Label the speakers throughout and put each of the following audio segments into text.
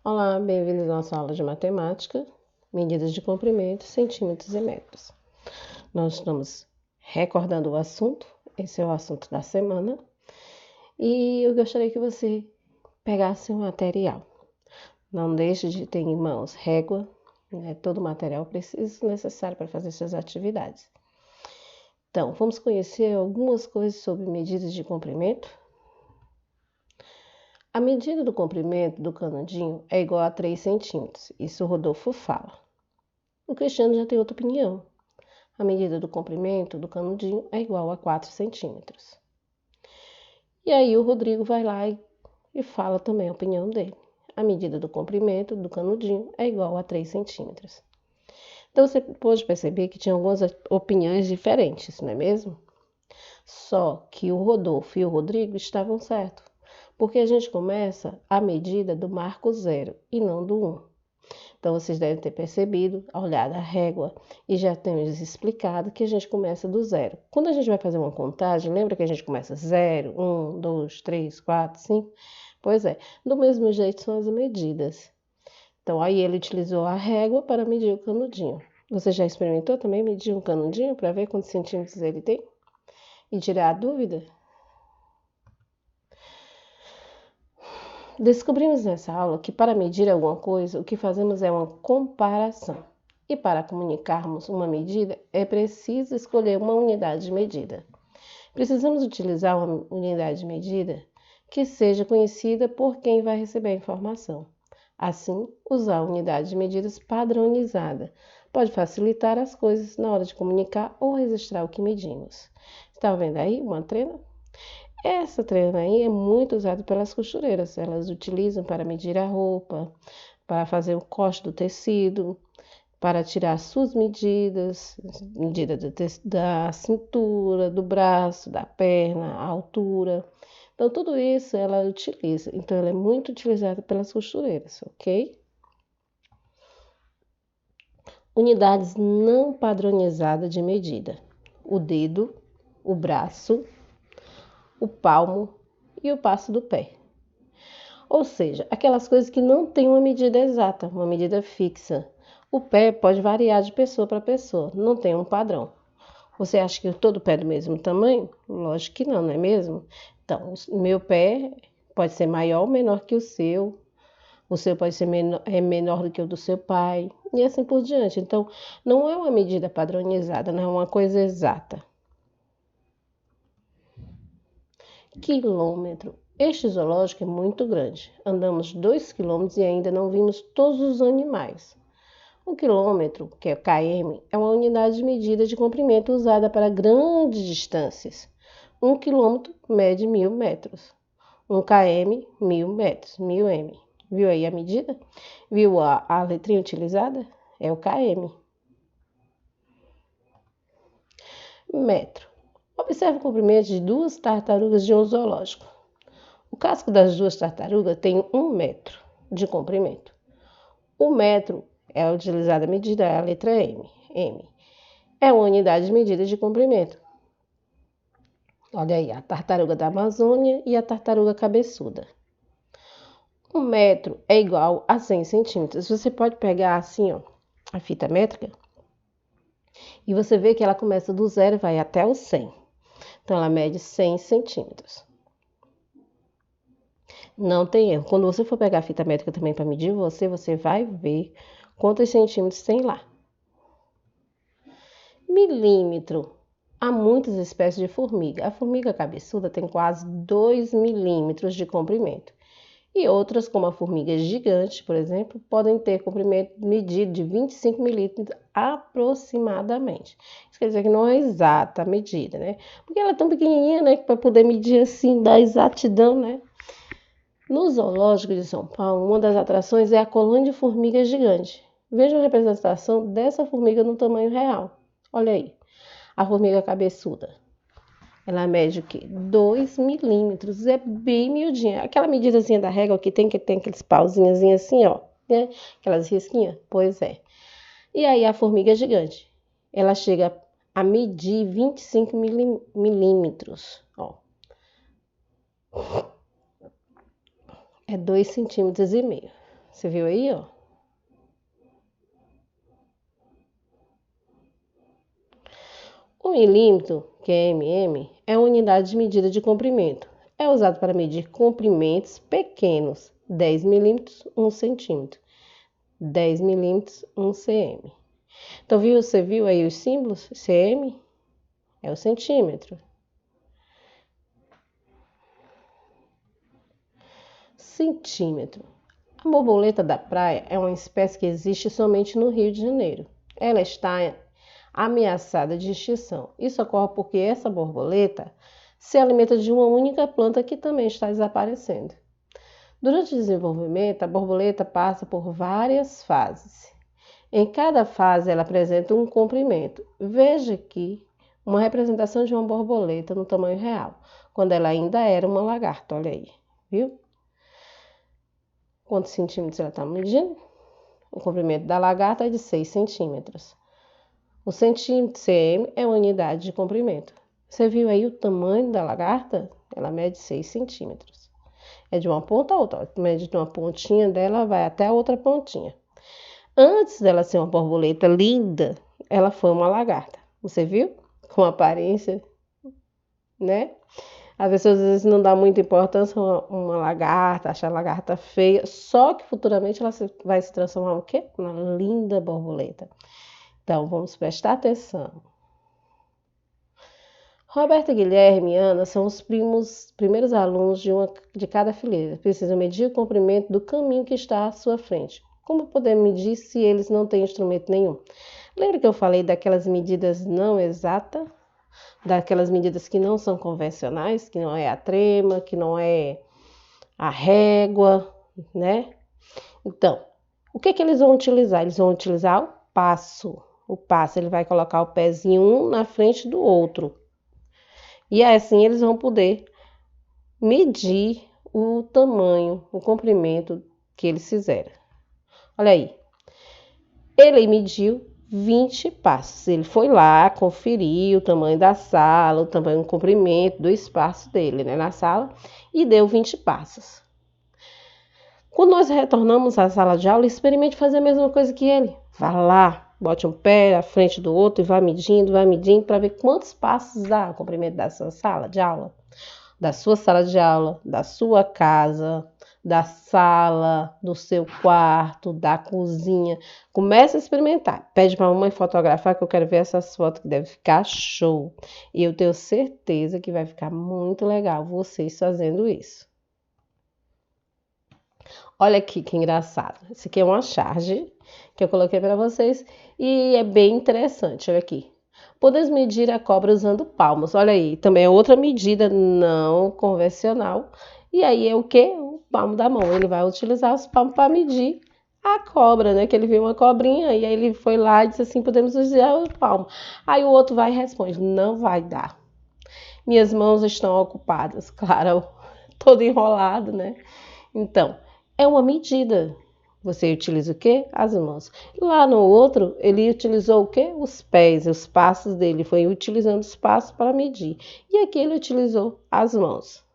Speaker 1: Olá, bem-vindos à nossa aula de matemática, medidas de comprimento, centímetros e metros. Nós estamos recordando o assunto, esse é o assunto da semana, e eu gostaria que você pegasse o material. Não deixe de ter em mãos régua, todo o material necessário para fazer suas atividades. Então, vamos conhecer algumas coisas sobre medidas de comprimento. A medida do comprimento do canudinho é igual a 3 centímetros. Isso o Rodolfo fala. O Cristiano já tem outra opinião. A medida do comprimento do canudinho é igual a 4 centímetros. E aí o Rodrigo vai lá e fala também a opinião dele. A medida do comprimento do canudinho é igual a 3 centímetros. Então você pode perceber que tinha algumas opiniões diferentes, não é mesmo? Só que o Rodolfo e o Rodrigo estavam certos. Porque a gente começa a medida do marco 0 e não do 1. Então, vocês devem ter percebido, olhado a régua, e já temos explicado que a gente começa do 0. Quando a gente vai fazer uma contagem, lembra que a gente começa 0, 1, 2, 3, 4, 5? Pois é, do mesmo jeito são as medidas. Então, aí ele utilizou a régua para medir o canudinho. Você já experimentou também medir um canudinho para ver quantos centímetros ele tem? E tirar a dúvida? Descobrimos nessa aula que para medir alguma coisa, o que fazemos é uma comparação. E para comunicarmos uma medida, é preciso escolher uma unidade de medida. Precisamos utilizar uma unidade de medida que seja conhecida por quem vai receber a informação. Assim, usar a unidade de medidas padronizada pode facilitar as coisas na hora de comunicar ou registrar o que medimos. Está vendo aí uma trena? Essa trena aí é muito usada pelas costureiras. Elas utilizam para medir a roupa, para fazer o corte do tecido, para tirar suas medidas, medida da cintura, do braço, da perna, a altura. Então, tudo isso ela utiliza. Então, ela é muito utilizada pelas costureiras, ok? Unidades não padronizadas de medida. O dedo, o braço, o palmo e o passo do pé. Ou seja, aquelas coisas que não têm uma medida exata, uma medida fixa. O pé pode variar de pessoa para pessoa, não tem um padrão. Você acha que todo pé é do mesmo tamanho? Lógico que não, não é mesmo? Então, o meu pé pode ser maior ou menor que o seu pode ser menor do que o do seu pai, e assim por diante. Então, não é uma medida padronizada, não é uma coisa exata. Quilômetro. Este zoológico é muito grande. Andamos 2 quilômetros e ainda não vimos todos os animais. O quilômetro, que é km, é uma unidade de medida de comprimento usada para grandes distâncias. 1 quilômetro mede 1000 metros. 1 km, 1000 metros, 1000 m. Viu aí a medida? Viu a letrinha utilizada? É o km. Metro. Observe o comprimento de 2 tartarugas de um zoológico. O casco das 2 tartarugas tem 1 metro de comprimento. O metro é utilizada a medida, é a letra M. M. É uma unidade de medida de comprimento. Olha aí, a tartaruga da Amazônia e a tartaruga cabeçuda. 1 metro é igual a 100 centímetros. Você pode pegar assim, ó, a fita métrica, e você vê que ela começa do 0 e vai até o 100. Então, ela mede 100 centímetros. Não tem erro. Quando você for pegar a fita métrica também para medir você vai ver quantos centímetros tem lá. Milímetro. Há muitas espécies de formiga. A formiga cabeçuda tem quase 2 milímetros de comprimento. E outras, como a formiga gigante, por exemplo, podem ter comprimento medido de 25 milímetros aproximadamente. Isso quer dizer que não é exata a medida, né? Porque ela é tão pequenininha, né, que para poder medir assim, da exatidão, né? No Zoológico de São Paulo, uma das atrações é a colônia de formigas gigante. Veja a representação dessa formiga no tamanho real. Olha aí, a formiga cabeçuda. Ela mede o quê? 2 milímetros, é bem miudinha. Aquela medidazinha da régua que tem aqueles pauzinhos assim, ó, né? Aquelas risquinhas? Pois é. E aí a formiga gigante, ela chega a medir 25 milímetros, ó. É 2,5 centímetros. Você viu aí, ó? O milímetro, que é mm, é a unidade de medida de comprimento. É usado para medir comprimentos pequenos, 10 milímetros, 1 centímetro, 10 milímetros, 1 cm. Então, você viu aí os símbolos? cm é o centímetro. Centímetro. A borboleta da praia é uma espécie que existe somente no Rio de Janeiro. Ela está ameaçada de extinção. Isso ocorre porque essa borboleta se alimenta de uma única planta que também está desaparecendo. Durante o desenvolvimento, a borboleta passa por várias fases. Em cada fase, ela apresenta um comprimento. Veja aqui uma representação de uma borboleta no tamanho real, quando ela ainda era uma lagarta. Olha aí, viu? Quantos centímetros ela está medindo? O comprimento da lagarta é de 6 centímetros. O centímetro cm é uma unidade de comprimento. Você viu aí o tamanho da lagarta? Ela mede 6 centímetros. É de uma ponta a outra. Mede de uma pontinha dela, vai até a outra pontinha. Antes dela ser uma borboleta linda, ela foi uma lagarta. Você viu? Com aparência, né? As pessoas às vezes não dão muita importância a uma lagarta, acham a lagarta feia, só que futuramente ela vai se transformar em quê? Uma linda borboleta. Então, vamos prestar atenção. Roberta, Guilherme e Ana são os primeiros alunos de cada fileira. Precisam medir o comprimento do caminho que está à sua frente. Como podemos medir se eles não têm instrumento nenhum? Lembra que eu falei daquelas medidas não exatas? Daquelas medidas que não são convencionais, que não é a trema, que não é a régua, né? Então, o que eles vão utilizar? Eles vão utilizar o passo. O passo, ele vai colocar o pezinho um na frente do outro. E assim eles vão poder medir o tamanho, o comprimento que eles fizeram. Olha aí. Ele mediu 20 passos. Ele foi lá, conferiu o tamanho da sala, o tamanho, o comprimento do espaço dele, né, na sala, e deu 20 passos. Quando nós retornamos à sala de aula, experimente fazer a mesma coisa que ele. Vá lá, bote um pé à frente do outro e vá medindo para ver quantos passos dá o comprimento da sua sala de aula, da sua sala de aula, da sua casa, da sala, do seu quarto, da cozinha. Comece a experimentar. Pede para a mamãe fotografar, que eu quero ver essas fotos, que deve ficar show. E eu tenho certeza que vai ficar muito legal vocês fazendo isso. Olha aqui que engraçado. Esse aqui é uma charge que eu coloquei para vocês e é bem interessante. Olha aqui. Podemos medir a cobra usando palmos. Olha aí, também é outra medida não convencional. E aí é o que? O palmo da mão. Ele vai utilizar os palmos para medir a cobra, né? Que ele viu uma cobrinha e aí ele foi lá e disse assim, podemos usar o palmo. Aí o outro vai e responde, não vai dar. Minhas mãos estão ocupadas. Claro, todo enrolado, né? Então, é uma medida. Você utiliza o quê? As mãos. Lá no outro, ele utilizou o quê? Os pés, os passos dele. Foi utilizando os passos para medir. E aqui ele utilizou as mãos.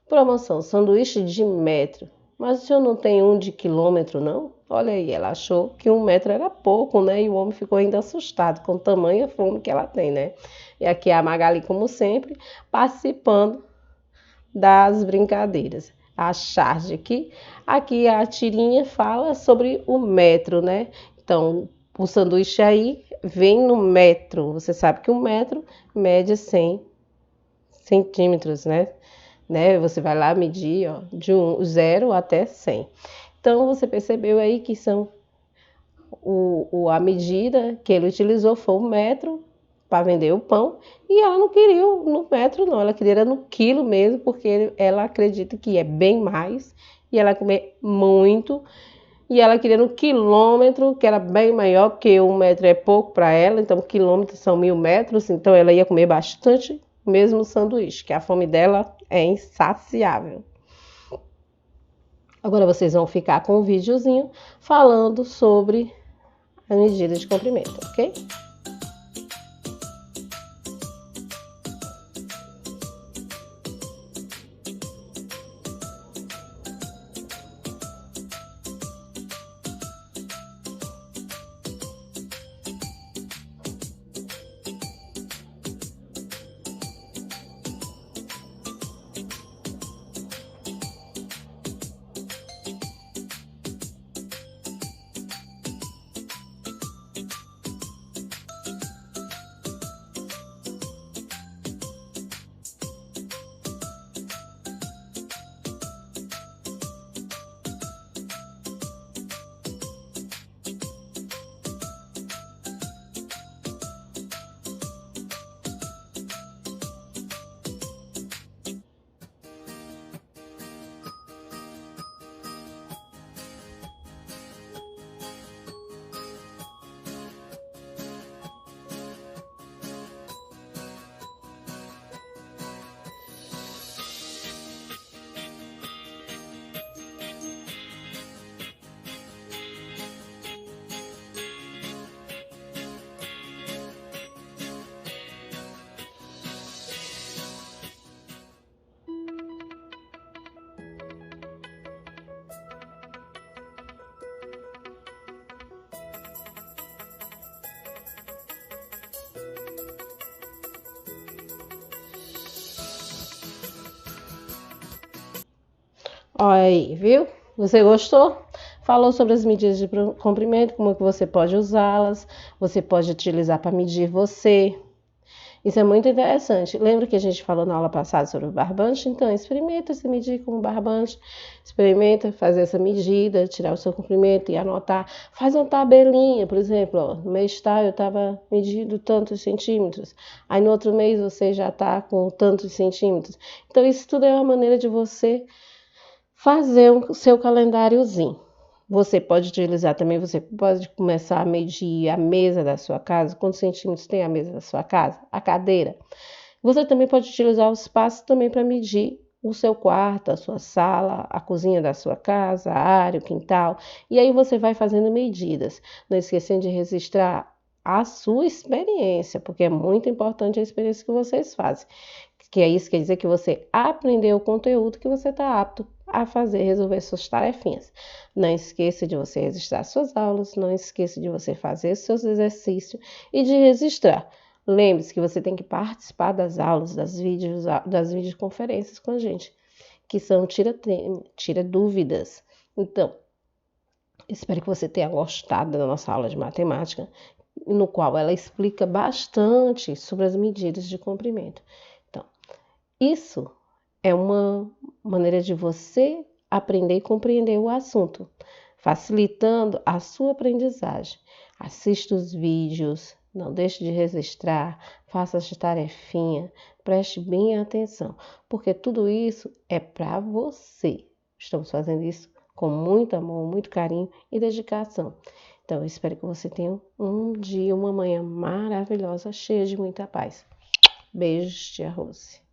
Speaker 1: Promoção, sanduíche de metro. Mas o senhor não tem um de quilômetro, não? Olha aí, ela achou que 1 metro era pouco, né? E o homem ficou ainda assustado com o tamanho e fome que ela tem, né? E aqui é a Magali, como sempre, participando das brincadeiras. A charge aqui. Aqui a tirinha fala sobre o metro, né? Então, o sanduíche aí vem no metro. Você sabe que 1 metro mede 100 centímetros, né? Você vai lá medir, ó, de 0 até 100. Então, você percebeu aí que são a medida que ele utilizou foi 1 metro para vender o pão, e ela não queria no metro não, ela queria no quilo mesmo, porque ela acredita que é bem mais, e ela comer muito, e ela queria no quilômetro, que era bem maior, porque 1 metro é pouco para ela, então quilômetros são 1000 metros, então ela ia comer bastante, mesmo o sanduíche, que a fome dela é insaciável. Agora vocês vão ficar com um videozinho falando sobre a medida de comprimento, ok? Olha aí, viu? Você gostou? Falou sobre as medidas de comprimento, como que você pode usá-las, você pode utilizar para medir você. Isso é muito interessante. Lembra que a gente falou na aula passada sobre o barbante? Então, experimenta se medir com o barbante, experimenta fazer essa medida, tirar o seu comprimento e anotar. Faz uma tabelinha, por exemplo, ó, no mês tal eu estava medindo tantos centímetros, aí no outro mês você já está com tantos centímetros. Então, isso tudo é uma maneira de você fazer o seu calendáriozinho. Você pode utilizar também, você pode começar a medir a mesa da sua casa, quantos centímetros tem a mesa da sua casa, a cadeira. Você também pode utilizar o espaço também para medir o seu quarto, a sua sala, a cozinha da sua casa, a área, o quintal. E aí você vai fazendo medidas, não esquecendo de registrar a sua experiência, porque é muito importante a experiência que vocês fazem. Que é isso, quer dizer que você aprendeu o conteúdo que você está apto a fazer, resolver suas tarefinhas. Não esqueça de você registrar suas aulas, não esqueça de você fazer seus exercícios e de registrar. Lembre-se que você tem que participar das aulas, das videoconferências com a gente, que são tira dúvidas. Então, espero que você tenha gostado da nossa aula de matemática, no qual ela explica bastante sobre as medidas de comprimento. Então, isso é uma maneira de você aprender e compreender o assunto, facilitando a sua aprendizagem. Assista os vídeos, não deixe de registrar, faça as tarefinhas, preste bem atenção, porque tudo isso é para você. Estamos fazendo isso com muito amor, muito carinho e dedicação. Então, eu espero que você tenha um dia, uma manhã maravilhosa, cheia de muita paz. Beijos, tia Rose.